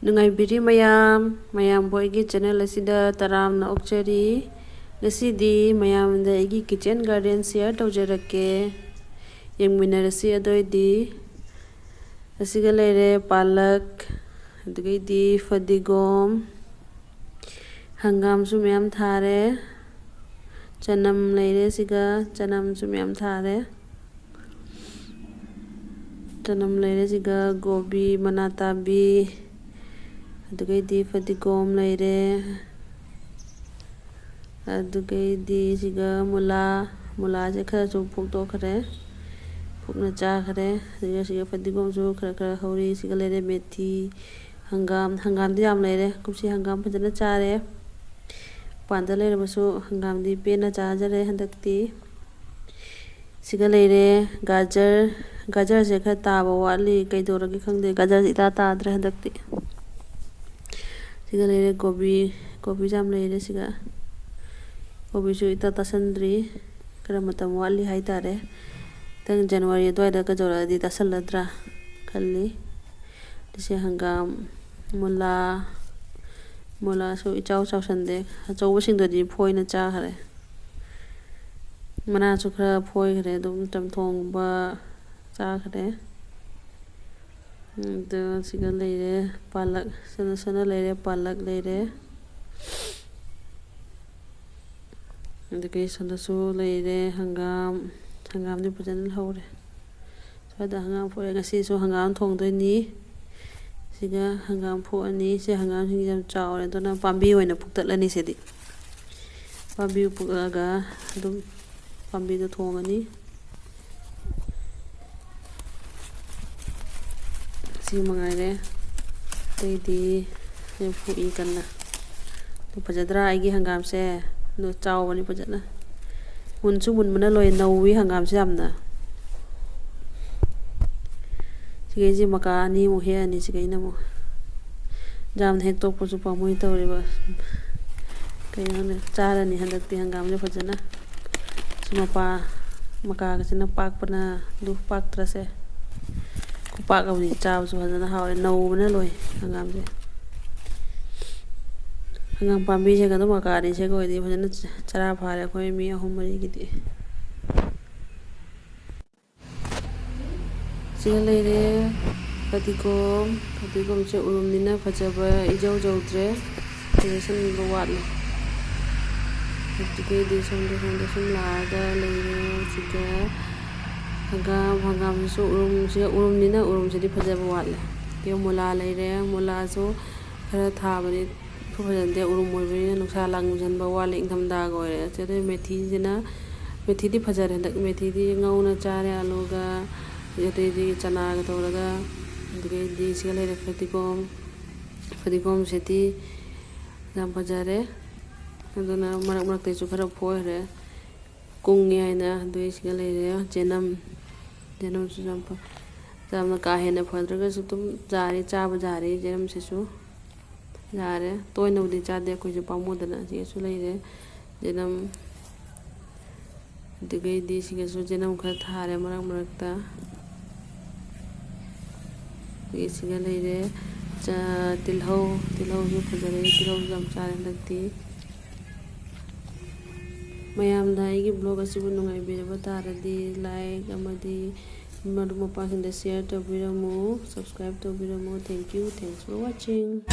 Nungaibiri mayam boygi channel asida taramna okchari ngasidi mayamda igi kitchen garden share tawjarake yengminarasi adoidi asiga leire palak adugaidi fadigom hangam su mayam thare chanam leire siga chanam su mayam thare chanam leire siga gobi manatabi adugaidi fadigom leire adugaidi siga mula se khara su phukto khare phukna cha khare siga fadigom su khara hauri siga leire methi hangam di yam leire kumsi hangam phajana chare panda leire basu hangam di pena chajare handakti siga leire gajar se khara taba watli kaidoragi khangde gajar ita tadre handakti siga leire gobi jam leire siga gobi su ita tasandri kara matam watli haitare tang January adwaida ka jora di tasalladra khalli dise hangam mula su ichau sande achau sing do di phoina cha khare mana su khara phoi khare dum tamthong ba cha khare the siga leire palak sana leire palak leire the sana su leire hangam di pujan haure sada hangam phoi ngasi su hangam thong doini siga hangam pho ani se hangam sing jam chaure dona pambi hoina phuktatlani sedi pambi pukaga dum pambi do thongani si mangaire teidi ne phui kanna to pajadra aigi hangam se no chawani pajana munchu munmana loi nawi hangam se amna sigeji maka ani mu he ani sigeina mo jam hek to posu pamui tawre ba kayane charani handakti hangam le pajana sumapa maka ka sina pak pana du pak trase kupak awni chaw su hajana hawe nau na loi hangam se hangam pambi se ka do makari se ko di hajana chara phare khoi mi ahum mari gidi siga leire fadigom se urum nina phajaba ijau jautre reason lo watlo dike di sonde sum laga leire siga hangam su urum nina urum se di phajaba watle ke mula leire mula su khara thabani phujande urum moibe nuksa langjan ba wale ingam da gore chede methi di phajare dak methi di ngauna chare aluga yete di chana ga toraga dike di sigale re fadigom seti jam phajare aduna marak te chu khara phoire kungi aina dui sigale re jenam su jamna ka hena phadraga su tum jari chaba jari jenam se su jare toina udi chade ko ju pamudana ji su leire jenam dike di siga su jenam khara thare marak ta siga leire cha tilhau ju phajare tilhau jam chare dakti mayam da igi blog asibu nungai biraba taradi like amadi maru mapasinde share to biramu subscribe to biramu thanks for watching